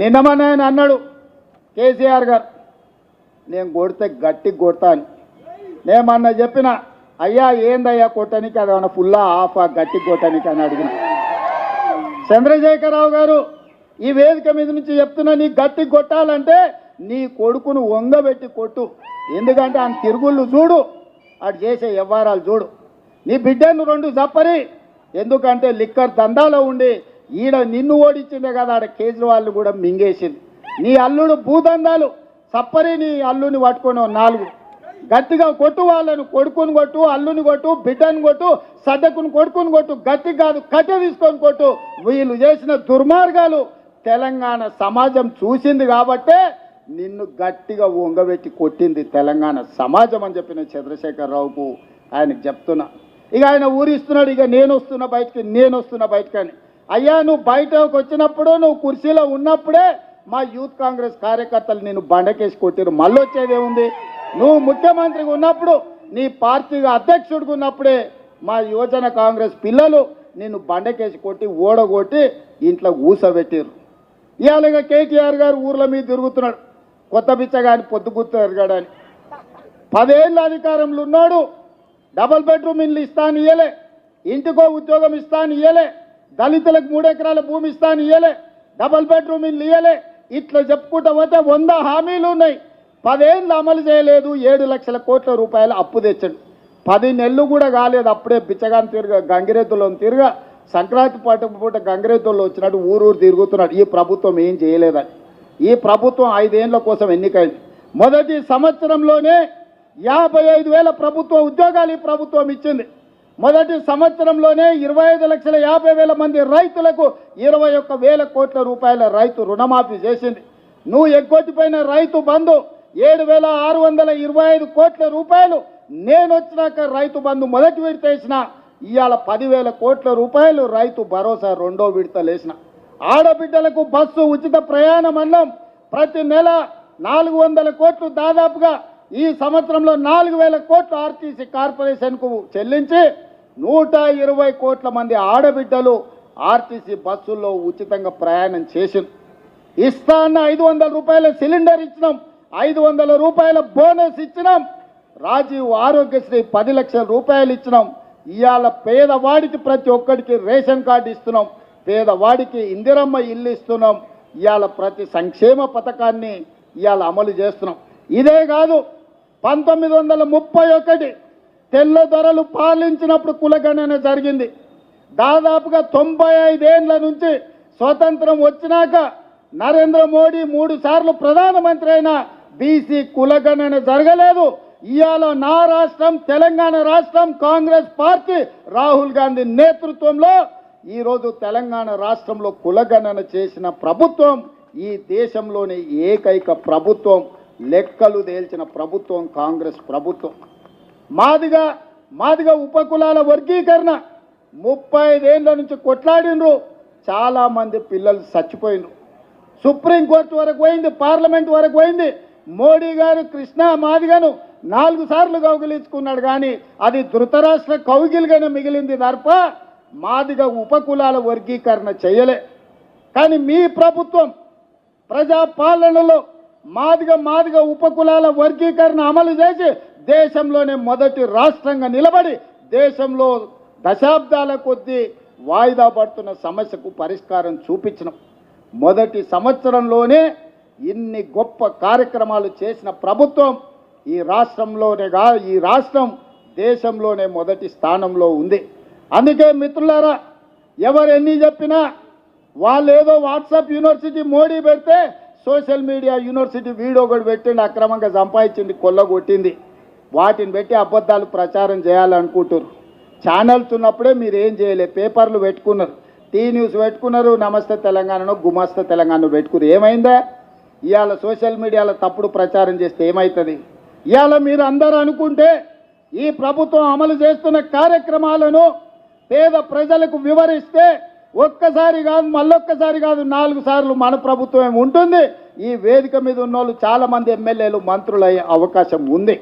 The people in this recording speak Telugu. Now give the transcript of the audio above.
నిన్నమని ఆయన అన్నాడు కేసీఆర్ గారు, నేను కొడితే గట్టి కొడతా అని. నేమన్నా చెప్పిన, అయ్యా ఏందయ్యా కొట్టనికి, అది ఏమన్నా ఫుల్లా ఆఫా గట్టి కొట్టనికి అని అడిగిన. చంద్రశేఖరరావు గారు ఈ వేదిక మీద నుంచి చెప్తున్నా, నీ గట్టి కొట్టాలంటే నీ కొడుకును వంగబెట్టి కొట్టు. ఎందుకంటే ఆయన తిరుగుళ్ళు చూడు, అటు చేసే వ్యవహారాలు చూడు. నీ బిడ్డను రెండు చప్పరి, ఎందుకంటే లిక్కర్ దందాలో ఉండి ఈడ నిన్ను ఓడించిందే కదా, ఆడ కేజ్రీవాల్ కూడా మింగేసింది. నీ అల్లుడు భూదందాలు చప్పరి, నీ అల్లుని పట్టుకొని నాలుగు గట్టిగా కొట్టు, వాళ్ళను కొడుకుని కొట్టు, అల్లుని కొట్టు, బిడ్డను కొట్టు, సడ్డకుని కొడుకుని కొట్టు, గట్టి కాదు కట్టె తీసుకొని కొట్టు. వీళ్ళు చేసిన దుర్మార్గాలు తెలంగాణ సమాజం చూసింది కాబట్టే నిన్ను గట్టిగా వంగబెట్టి కొట్టింది తెలంగాణ సమాజం అని చెప్పిన చంద్రశేఖరరావుకు ఆయనకు చెప్తున్నా. ఇక ఆయన ఊరిస్తున్నాడు, ఇక నేను వస్తున్నా బయటకి అని. అయ్యా నువ్వు బయటకు వచ్చినప్పుడు, నువ్వు కుర్చీలో ఉన్నప్పుడే మా యూత్ కాంగ్రెస్ కార్యకర్తలు నిన్ను బండకేసి కొట్టారు. మళ్ళీ వచ్చేదేముంది? నువ్వు ముఖ్యమంత్రిగా ఉన్నప్పుడు, నీ పార్టీగా అధ్యక్షుడిగా ఉన్నప్పుడే మా యువజన కాంగ్రెస్ పిల్లలు నిన్ను బండకేసి కొట్టి ఓడగొట్టి ఇంట్లో ఊసబెట్టారు. ఇవాళ కేటీఆర్ గారు ఊర్ల మీద తిరుగుతున్నాడు, కొత్త బిచ్చగాని పొద్దుగుర్తు ఎరగాడని. 10 ఏళ్ళ అధికారంలో ఉన్నాడు, డబుల్ బెడ్రూమ్ ఇల్లు ఇస్తాను ఇయ్యలే, ఇంటికో ఉద్యోగం ఇస్తాను ఇయ్యలే, దళితులకు 3 ఎకరాల భూమి ఇస్తాను ఇయ్యలే, డబుల్ బెడ్రూమ్ ఇల్లు ఇయ్యలే. ఇట్లా చెప్పుకుంటూ పోతే 100 హామీలు ఉన్నాయి. 10 ఏళ్ళు అమలు చేయలేదు. 7 లక్షల కోట్ల రూపాయలు అప్పు తెచ్చాడు. 10 నెలలు కూడా కాలేదు, అప్పుడే బిచ్చగాని తిరగ గంగిరెద్దులో తిరగ సంక్రాంతి పూట గంగిరెద్దుల్లో వచ్చినట్టు ఊరు తిరుగుతున్నాడు. ఈ ప్రభుత్వం ఏం చేయలేదని. ఈ ప్రభుత్వం 5 ఏళ్ల కోసం ఎన్నికైంది. మొదటి సంవత్సరంలోనే 55,000 ప్రభుత్వ ఉద్యోగాలు ఈ ప్రభుత్వం ఇచ్చింది. మొదటి సంవత్సరంలోనే 25,50,000 మంది రైతులకు 21,000 కోట్ల రూపాయల రైతు రుణమాఫీ చేసింది. నువ్వు ఎగ్గొట్టిపోయిన రైతు బంధు 7,625 కోట్ల రూపాయలు నేను వచ్చినాక రైతు బంధు మొదటి విడత వేసిన. ఇవాళ 10,000 కోట్ల రూపాయలు రైతు భరోసా రెండో విడతలు వేసిన. ఆడబిడ్డలకు బస్సు ఉచిత ప్రయాణం అన్నం ప్రతి నెల 400 కోట్లు, దాదాపుగా ఈ సంవత్సరంలో 4,000 కోట్లు ఆర్టీసీ కార్పొరేషన్కు చెల్లించి 120 కోట్ల మంది ఆడబిడ్డలు ఆర్టీసీ బస్సుల్లో ఉచితంగా ప్రయాణం చేసింది. ఇస్తా అన్న 500 రూపాయల సిలిండర్ ఇచ్చినాం, 500 రూపాయల బోనస్ ఇచ్చినాం. రాజీవ్ ఆరోగ్యశ్రీ 10 లక్షల రూపాయలు ఇచ్చినాం. ఇవాళ పేదవాడికి ప్రతి ఒక్కడికి రేషన్ కార్డు ఇస్తున్నాం, పేదవాడికి ఇందిరమ్మ ఇల్లు ఇస్తున్నాం. ఇవాళ ప్రతి సంక్షేమ పథకాన్ని ఇవాళ అమలు చేస్తున్నాం. ఇదే కాదు, 1931 తెల్ల దొరలు పాలించినప్పుడు కులగణన జరిగింది. దాదాపుగా 95 ఏళ్ల నుంచి స్వతంత్రం వచ్చినాక నరేంద్ర మోడీ 3 సార్లు ప్రధానమంత్రి అయినా బీసీ కులగణన జరగలేదు. ఇవాళ నా రాష్ట్రం తెలంగాణ రాష్ట్రం, కాంగ్రెస్ పార్టీ రాహుల్ గాంధీ నేతృత్వంలో ఈరోజు తెలంగాణ రాష్ట్రంలో కులగణన చేసిన ప్రభుత్వం ఈ దేశంలోని ఏకైక ప్రభుత్వం, లెక్కలు తేల్చిన ప్రభుత్వం కాంగ్రెస్ ప్రభుత్వం. మాదిగా ఉపకులాల వర్గీకరణ 35 ఏళ్ల నుంచి కొట్లాడినరు, చాలామంది పిల్లలు చచ్చిపోయినరు. సుప్రీంకోర్టు వరకు పోయింది, పార్లమెంట్ వరకు పోయింది. మోడీ గారు కృష్ణా మాదిగను 4 సార్లు కౌగిలించుకున్నాడు, కానీ అది ధృతరాష్ట్ర కౌగిలిగానే మిగిలింది తప్ప మాదిగ ఉపకులాల వర్గీకరణ చేయలే. కానీ మీ ప్రభుత్వం ప్రజాపాలనలో మాదిగ ఉపకులాల వర్గీకరణ అమలు చేసి దేశంలోనే మొదటి రాష్ట్రంగా నిలబడి దేశంలో దశాబ్దాల కొద్దీ వాయిదా పడుతున్న సమస్యకు పరిష్కారం చూపించినాం. మొదటి సంవత్సరంలోనే ఇన్ని గొప్ప కార్యక్రమాలు చేసిన ప్రభుత్వం ఈ రాష్ట్రం దేశంలోనే మొదటి స్థానంలో ఉంది. అందుకే మిత్రులారా, ఎవరు ఎన్ని చెప్పినా వాళ్ళు ఏదో వాట్సాప్ యూనివర్సిటీ మోడీ పెడితే సోషల్ మీడియా యూనివర్సిటీ వీడియో కూడా పెట్టిండి, అక్రమంగా సంపాదించింది, కొల్లగొట్టింది. వాటిని పెట్టి అబద్ధాలు ప్రచారం చేయాలనుకుంటారు. ఛానల్స్ ఉన్నప్పుడే మీరు ఏం చేయలే, పేపర్లు పెట్టుకున్నారు, టీ న్యూస్ పెట్టుకున్నారు, నమస్తే తెలంగాణను గుమస్తే తెలంగాణ పెట్టుకున్నారు. ఏమైందా? ఇవాళ సోషల్ మీడియాలో తప్పుడు ప్రచారం చేస్తే ఏమవుతుంది? ఇవాళ మీరు అందరూ అనుకుంటే ఈ ప్రభుత్వం అమలు చేస్తున్న కార్యక్రమాలను పేద ప్రజలకు వివరిస్తే ఒక్కసారి కాదు, మళ్ళొక్కసారి కాదు, 4 సార్లు మన ప్రభుత్వం ఉంటుంది. ఈ వేదిక మీద ఉన్న వాళ్ళు చాలామంది ఎమ్మెల్యేలు, మంత్రులు అయ్యే అవకాశం ఉంది.